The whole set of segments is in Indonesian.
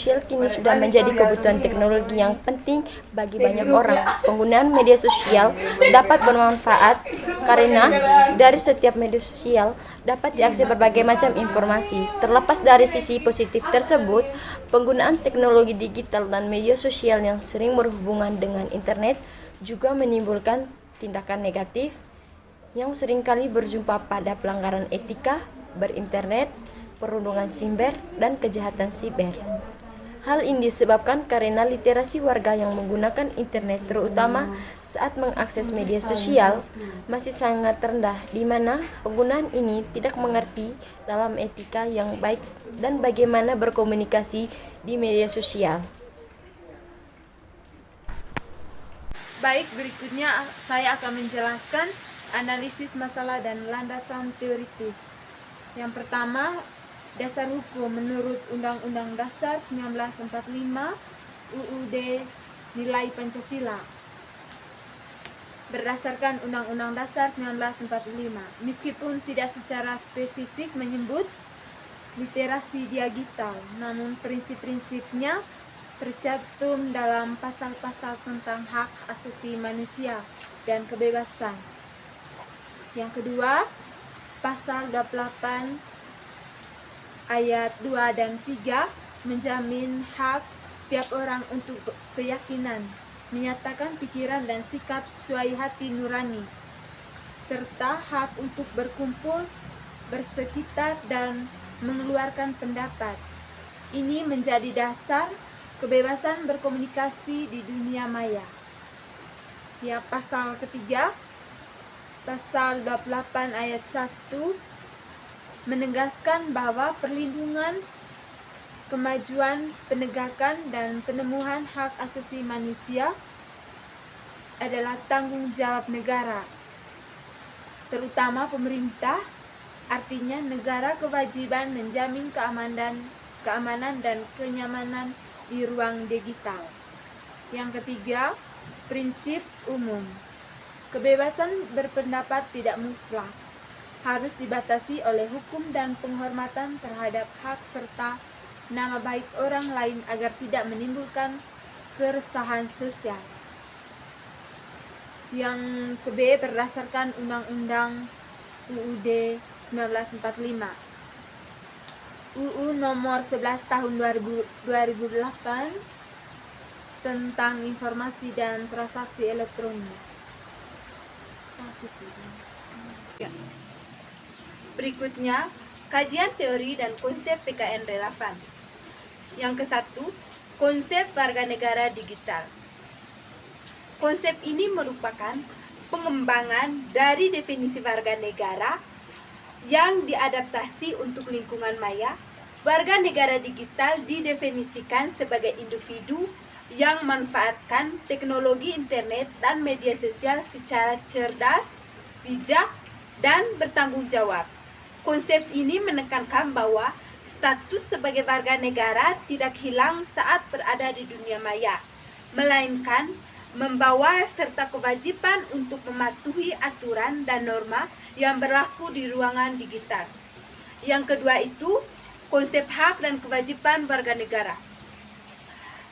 sosial kini sudah menjadi kebutuhan teknologi yang penting bagi banyak orang. Penggunaan media sosial dapat bermanfaat karena dari setiap media sosial dapat diakses berbagai macam informasi. Terlepas dari sisi positif tersebut, penggunaan teknologi digital dan media sosial yang sering berhubungan dengan internet juga menimbulkan tindakan negatif yang seringkali berjumpa pada pelanggaran etika berinternet, perundungan siber, dan kejahatan siber. Hal ini disebabkan karena literasi warga yang menggunakan internet terutama saat mengakses media sosial masih sangat rendah, di mana penggunaan ini tidak mengerti dalam etika yang baik dan bagaimana berkomunikasi di media sosial. Baik, berikutnya saya akan menjelaskan analisis masalah dan landasan teoritis. Yang pertama, dasar hukum menurut Undang-Undang Dasar 1945 UUD Nilai Pancasila. Berdasarkan Undang-Undang Dasar 1945, meskipun tidak secara spesifik menyebut literasi digital, namun prinsip-prinsipnya tercantum dalam pasal-pasal tentang hak asasi manusia dan kebebasan. Yang kedua, pasal 28 ayat 2 dan 3 menjamin hak setiap orang untuk keyakinan, menyatakan pikiran dan sikap sesuai hati nurani, serta hak untuk berkumpul, bersekitar, dan mengeluarkan pendapat. Ini menjadi dasar kebebasan berkomunikasi di dunia maya. Ya, pasal ketiga, pasal 28 ayat 1 menegaskan bahwa perlindungan, kemajuan, penegakan, dan penemuan hak asasi manusia adalah tanggung jawab negara, terutama pemerintah. Artinya negara kewajiban menjamin keamanan dan kenyamanan di ruang digital. Yang ketiga, prinsip umum. Kebebasan berpendapat tidak mutlak, harus dibatasi oleh hukum dan penghormatan terhadap hak serta nama baik orang lain agar tidak menimbulkan keresahan sosial. Yang ke-B, berdasarkan Undang-Undang UUD 1945. UU nomor 11 tahun 2008 tentang informasi dan transaksi elektronik. Berikutnya, kajian teori dan konsep PKN relevan. Yang ke-1, konsep warga negara digital. Konsep ini merupakan pengembangan dari definisi warga negara yang diadaptasi untuk lingkungan maya. Warga negara digital didefinisikan sebagai individu yang memanfaatkan teknologi internet dan media sosial secara cerdas, bijak, dan bertanggung jawab. Konsep ini menekankan bahwa status sebagai warga negara tidak hilang saat berada di dunia maya, melainkan membawa serta kewajiban untuk mematuhi aturan dan norma yang berlaku di ruangan digital. Yang kedua itu, konsep hak dan kewajiban warga negara.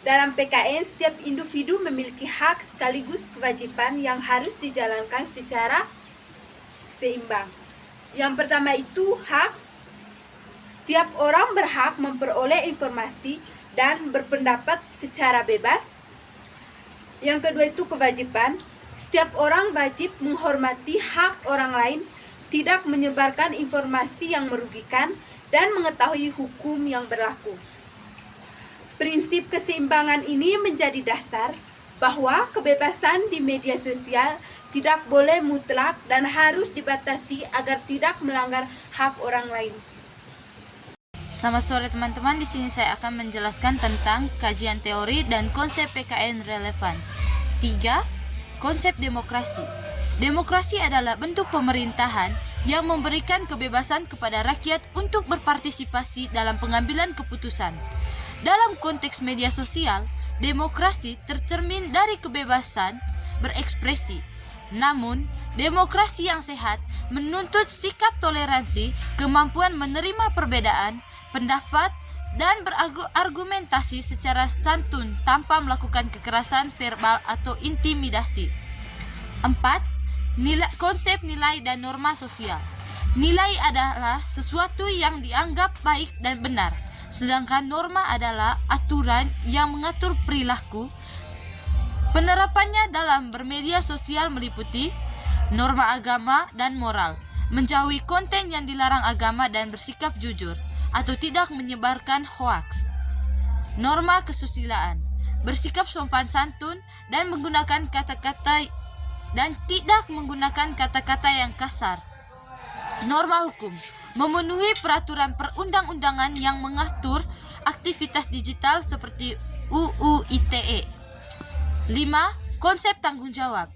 Dalam PKN, setiap individu memiliki hak sekaligus kewajiban yang harus dijalankan secara seimbang. Yang pertama itu hak. Setiap orang berhak memperoleh informasi dan berpendapat secara bebas. Yang kedua itu kewajiban. Setiap orang wajib menghormati hak orang lain, tidak menyebarkan informasi yang merugikan, dan mengetahui hukum yang berlaku. Prinsip keseimbangan ini menjadi dasar bahwa kebebasan di media sosial tidak boleh mutlak dan harus dibatasi agar tidak melanggar hak orang lain. Selamat sore teman-teman, di sini saya akan menjelaskan tentang kajian teori dan konsep PKN relevan. 3. Konsep demokrasi. Demokrasi adalah bentuk pemerintahan yang memberikan kebebasan kepada rakyat untuk berpartisipasi dalam pengambilan keputusan. Dalam konteks media sosial, demokrasi tercermin dari kebebasan berekspresi. Namun, demokrasi yang sehat menuntut sikap toleransi, kemampuan menerima perbedaan pendapat, dan berargumentasi secara santun tanpa melakukan kekerasan verbal atau intimidasi. 4. Konsep nilai dan norma sosial. Nilai adalah sesuatu yang dianggap baik dan benar, sedangkan norma adalah aturan yang mengatur perilaku. Penerapannya dalam bermedia sosial meliputi norma agama dan moral, menjauhi konten yang dilarang agama dan bersikap jujur atau tidak menyebarkan hoaks. Norma kesusilaan, bersikap sopan santun dan menggunakan kata-kata dan tidak menggunakan kata-kata yang kasar. Norma hukum, memenuhi peraturan perundang-undangan yang mengatur aktivitas digital seperti UU ITE. 5. Konsep tanggung jawab.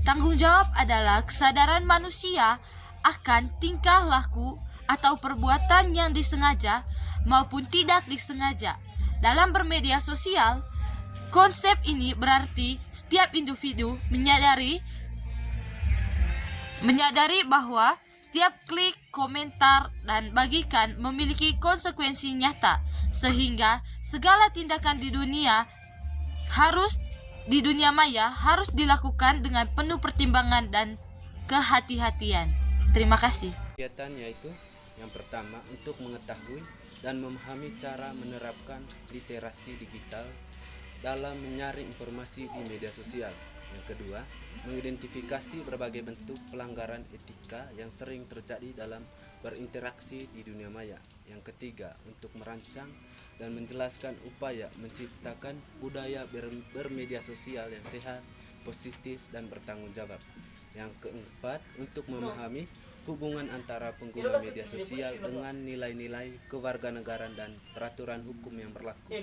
Tanggung jawab adalah kesadaran manusia akan tingkah laku atau perbuatan yang disengaja maupun tidak disengaja. Dalam bermedia sosial, konsep ini berarti setiap individu menyadari bahwa setiap klik, komentar, dan bagikan memiliki konsekuensi nyata, sehingga segala tindakan di dunia maya harus dilakukan dengan penuh pertimbangan dan kehati-hatian. Terima kasih. Kegiatan yaitu yang pertama untuk mengetahui dan memahami cara menerapkan literasi digital dalam menyaring informasi di media sosial. Yang kedua, mengidentifikasi berbagai bentuk pelanggaran etika yang sering terjadi dalam berinteraksi di dunia maya. Yang ketiga, untuk merancang dan menjelaskan upaya menciptakan budaya bermedia sosial yang sehat, positif, dan bertanggung jawab. Yang keempat, untuk memahami hubungan antara pengguna media sosial dengan nilai-nilai kewarganegaraan dan peraturan hukum yang berlaku.